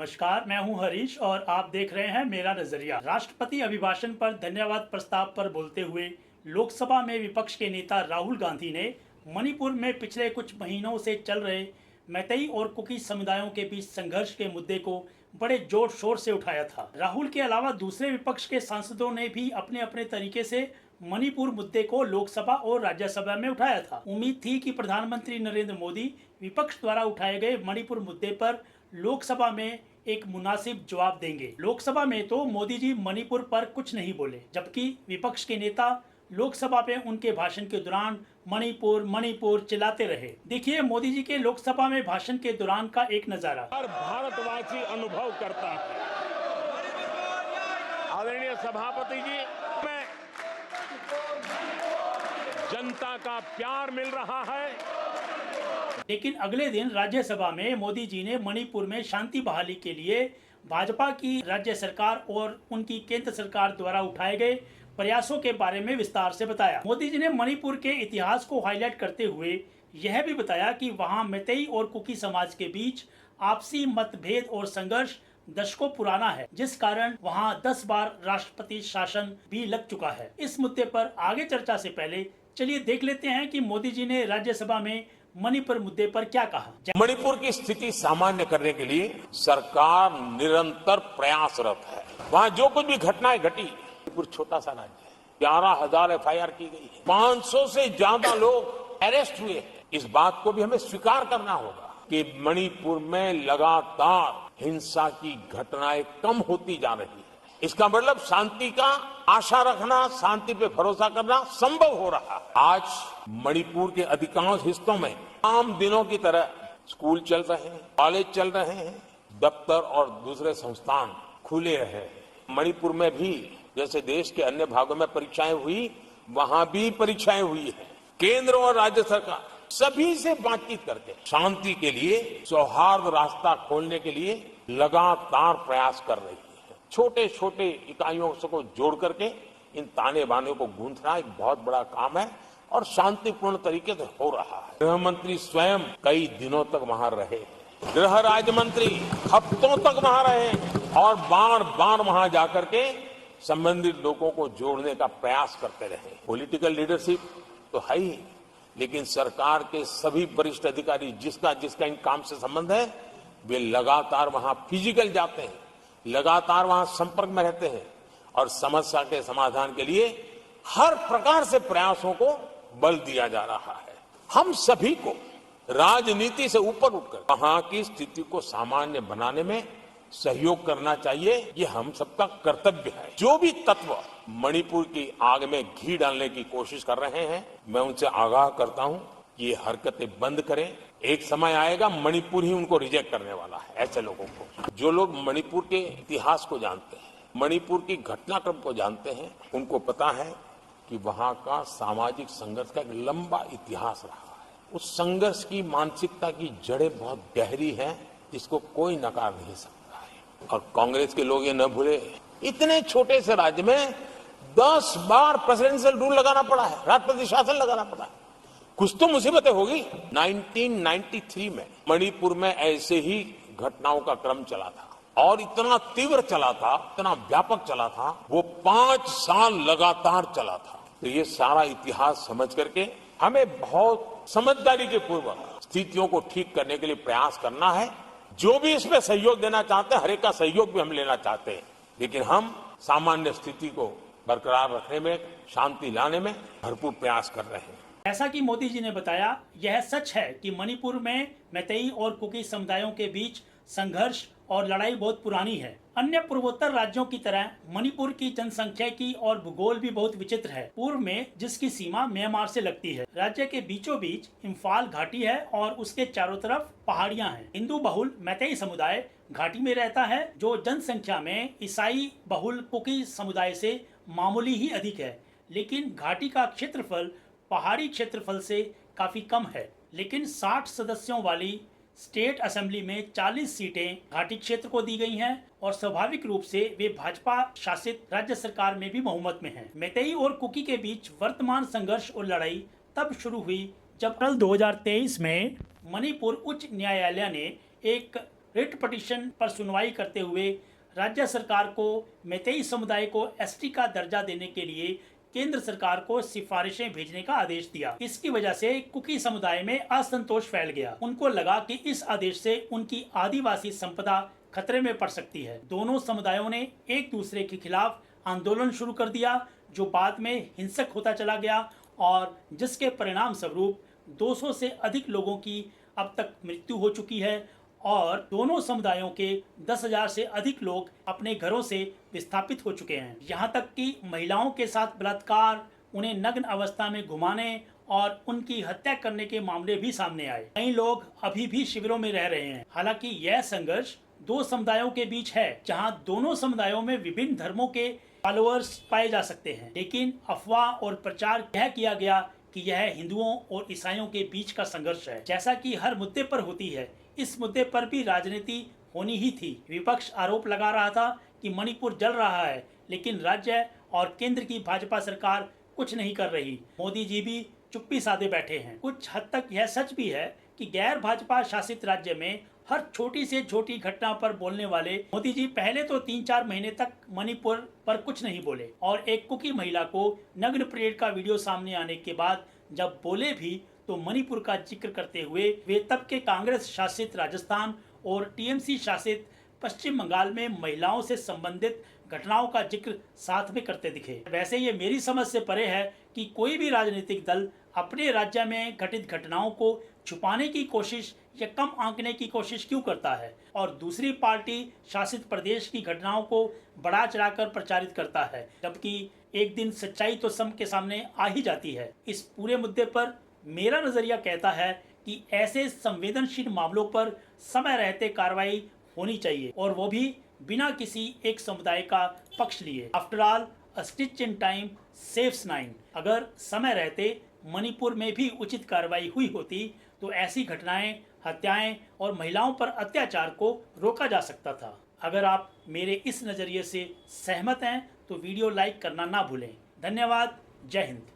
नमस्कार, मैं हूं हरीश और आप देख रहे हैं मेरा नजरिया। राष्ट्रपति अभिभाषण पर धन्यवाद प्रस्ताव पर बोलते हुए लोकसभा में विपक्ष के नेता राहुल गांधी ने मणिपुर में पिछले कुछ महीनों से चल रहे मैतेई और कुकी समुदायों के बीच संघर्ष के मुद्दे को बड़े जोर शोर से उठाया था। राहुल के अलावा दूसरे विपक्ष के सांसदों ने भी अपने अपने तरीके से मणिपुर मुद्दे को लोकसभा और राज्यसभा में उठाया था। उम्मीद थी कि प्रधानमंत्री नरेंद्र मोदी विपक्ष द्वारा उठाए गए मणिपुर मुद्दे पर लोकसभा में एक मुनासिब जवाब देंगे। लोकसभा में तो मोदी जी मणिपुर पर कुछ नहीं बोले, जबकि विपक्ष के नेता लोकसभा में उनके भाषण के दौरान मणिपुर मणिपुर चिल्लाते रहे। देखिए मोदी जी के लोकसभा में भाषण के दौरान का एक नजारा। हर भारतवासी अनुभव करता है। आदरणीय सभापति जी, मैं जनता का प्यार मिल रहा है। लेकिन अगले दिन राज्यसभा में मोदी जी ने मणिपुर में शांति बहाली के लिए भाजपा की राज्य सरकार और उनकी केंद्र सरकार द्वारा उठाए गए प्रयासों के बारे में विस्तार से बताया। मोदी जी ने मणिपुर के इतिहास को हाईलाइट करते हुए यह भी बताया कि वहां मैतेई और कुकी समाज के बीच आपसी मतभेद और संघर्ष दशकों पुराना है, जिस कारण वहां 10 बार राष्ट्रपति शासन भी लग चुका है। इस मुद्दे पर आगे चर्चा से पहले चलिए देख लेते हैं कि मोदी जी ने राज्यसभा में मणिपुर मुद्दे पर क्या कहा। मणिपुर की स्थिति सामान्य करने के लिए सरकार निरंतर प्रयासरत है। वहाँ जो कुछ भी घटनाएं घटी, मणिपुर छोटा सा राज्य है, 11,000 एफआईआर की गई है, 500 से ज्यादा लोग अरेस्ट हुए हैं। इस बात को भी हमें स्वीकार करना होगा कि मणिपुर में लगातार हिंसा की घटनाएं कम होती जा रही है। इसका मतलब शांति का आशा रखना, शांति पे भरोसा करना संभव हो रहा है। आज मणिपुर के अधिकांश हिस्सों में आम दिनों की तरह स्कूल चल रहे हैं, कॉलेज चल रहे हैं, दफ्तर और दूसरे संस्थान खुले रहे हैं। मणिपुर में भी जैसे देश के अन्य भागों में परीक्षाएं हुई, वहां भी परीक्षाएं हुई है। केंद्र और राज्य सरकार सभी से बातचीत करके शांति के लिए, सौहार्द रास्ता खोलने के लिए लगातार प्रयास कर रही है। छोटे छोटे इकाइयों को जोड़ करके इन ताने बाने को गूंथना एक बहुत बड़ा काम है और शांतिपूर्ण तरीके से हो रहा है। गृह मंत्री स्वयं कई दिनों तक वहां रहे, गृह राज्य मंत्री हफ्तों तक वहां रहे और बार बार वहां जाकर के संबंधित लोगों को जोड़ने का प्रयास करते रहे। पॉलिटिकल लीडरशिप तो है ही, लेकिन सरकार के सभी वरिष्ठ अधिकारी जिसका इन काम से संबंध है, वे लगातार वहां फिजिकल जाते हैं, लगातार वहां संपर्क में रहते हैं और समस्या के समाधान के लिए हर प्रकार से प्रयासों को बल दिया जा रहा है। हम सभी को राजनीति से ऊपर उठकर वहां की स्थिति को सामान्य बनाने में सहयोग करना चाहिए। ये हम सबका कर्तव्य है। जो भी तत्व मणिपुर की आग में घी डालने की कोशिश कर रहे हैं, मैं उनसे आगाह करता हूं कि ये हरकतें बंद करें। एक समय आएगा मणिपुर ही उनको रिजेक्ट करने वाला है। ऐसे लोगों को, जो लोग मणिपुर के इतिहास को जानते हैं, मणिपुर की घटनाक्रम को जानते हैं, उनको पता है कि वहां का सामाजिक संघर्ष का एक लंबा इतिहास रहा है। उस संघर्ष की मानसिकता की जड़ें बहुत गहरी हैं, जिसको कोई नकार नहीं सकता है। और कांग्रेस के लोग ये न भूले, इतने छोटे से राज्य में 10 बार प्रेसिडेंशियल रूल लगाना पड़ा है, राष्ट्रपति शासन लगाना पड़ा है। कुछ तो मुसीबतें होगी। 1993 में मणिपुर में ऐसे ही घटनाओं का क्रम चला था और इतना तीव्र चला था, इतना व्यापक चला था, वो 5 साल लगातार चला था। तो ये सारा इतिहास समझ करके हमें बहुत समझदारी के पूर्वक स्थितियों को ठीक करने के लिए प्रयास करना है। जो भी इसमें सहयोग देना चाहते हैं, हर एक का सहयोग भी हम लेना चाहते हैं, लेकिन हम सामान्य स्थिति को बरकरार रखने में, शांति लाने में भरपूर प्रयास कर रहे हैं। ऐसा कि मोदी जी ने बताया, यह सच है कि मणिपुर में मैतेई और कुकी समुदायों के बीच संघर्ष और लड़ाई बहुत पुरानी है। अन्य पूर्वोत्तर राज्यों की तरह मणिपुर की जनसंख्या और भूगोल भी बहुत विचित्र है। पूर्व में जिसकी सीमा म्यांमार से लगती है, राज्य के बीचों बीच इम्फाल घाटी है और उसके चारों तरफ पहाड़ियां हैं। हिंदू बहुल मैतेई समुदाय घाटी में रहता है, जो जनसंख्या में ईसाई बहुल कुकी समुदाय से मामूली ही अधिक है। लेकिन घाटी का क्षेत्रफल पहाड़ी क्षेत्रफल से काफी कम है। लेकिन 60 सदस्यों वाली स्टेट असेंबली में 40 सीटें घाटी क्षेत्र को दी गई हैं और स्वाभाविक रूप से वे भाजपा शासित राज्य सरकार में भी बहुमत में हैं। मैतेई और कुकी के बीच वर्तमान संघर्ष और लड़ाई तब शुरू हुई जब कल 2023 में मणिपुर उच्च न्यायालय ने एक रिट पिटीशन पर सुनवाई करते हुए राज्य सरकार को मैतेई समुदाय को एसटी का दर्जा देने के लिए केंद्र सरकार को सिफारिशें भेजने का आदेश दिया। इसकी वजह से कुकी समुदाय में असंतोष फैल गया। उनको लगा कि इस आदेश से उनकी आदिवासी संपदा खतरे में पड़ सकती है। दोनों समुदायों ने एक दूसरे के खिलाफ आंदोलन शुरू कर दिया, जो बाद में हिंसक होता चला गया और जिसके परिणाम स्वरूप 200 से अधिक लोगों की अब तक मृत्यु हो चुकी है और दोनों समुदायों के 10,000 से अधिक लोग अपने घरों से विस्थापित हो चुके हैं। यहाँ तक कि महिलाओं के साथ बलात्कार, उन्हें नग्न अवस्था में घुमाने और उनकी हत्या करने के मामले भी सामने आए। कई लोग अभी भी शिविरों में रह रहे हैं। हालांकि यह संघर्ष दो समुदायों के बीच है, जहां दोनों समुदायों में विभिन्न धर्मों के फॉलोअर्स पाए जा सकते हैं, लेकिन अफवाह और प्रचार यह किया गया कि यह हिंदुओं और ईसाइयों के बीच का संघर्ष है। जैसा कि हर मुद्दे पर होती है, इस मुद्दे पर भी राजनीति होनी ही थी। विपक्ष आरोप लगा रहा था कि मणिपुर जल रहा है, लेकिन राज्य और केंद्र की भाजपा सरकार कुछ नहीं कर रही। मोदी जी भी चुप्पी साधे बैठे हैं। कुछ हद तक यह सच भी है कि गैर भाजपा शासित राज्य में हर छोटी से छोटी घटना पर बोलने वाले मोदी जी पहले तो 3-4 महीने तक मणिपुर पर कुछ नहीं बोले और एक कुकी महिला को नग्न परेड का वीडियो सामने आने के बाद जब बोले भी तो मणिपुर का जिक्र करते हुए वे तब के कांग्रेस शासित राजस्थान और टीएमसी शासित पश्चिम बंगाल में महिलाओं से संबंधित घटनाओं का जिक्र साथ में करते दिखे। वैसे ये मेरी समझ से परे है कि कोई भी राजनीतिक दल अपने राज्य में घटित घटनाओं को छुपाने की कोशिश या कम आंकने की कोशिश क्यों करता है और दूसरी पार्टी शासित प्रदेश की घटनाओं को बढ़ा चढ़ाकर प्रचारित करता है, जबकि एक दिन सच्चाई तो सबके सामने आ ही जाती है। इस पूरे मुद्दे पर मेरा नजरिया कहता है कि ऐसे संवेदनशील मामलों पर समय रहते कार्रवाई होनी चाहिए और वो भी बिना किसी एक समुदाय का पक्ष लिए। After all a stitch in time saves 9। अगर समय रहते मणिपुर में भी उचित कार्रवाई हुई होती तो ऐसी घटनाएं, हत्याएं और महिलाओं पर अत्याचार को रोका जा सकता था। अगर आप मेरे इस नजरिए से सहमत हैं तो वीडियो लाइक करना ना भूलें। धन्यवाद। जय हिंद।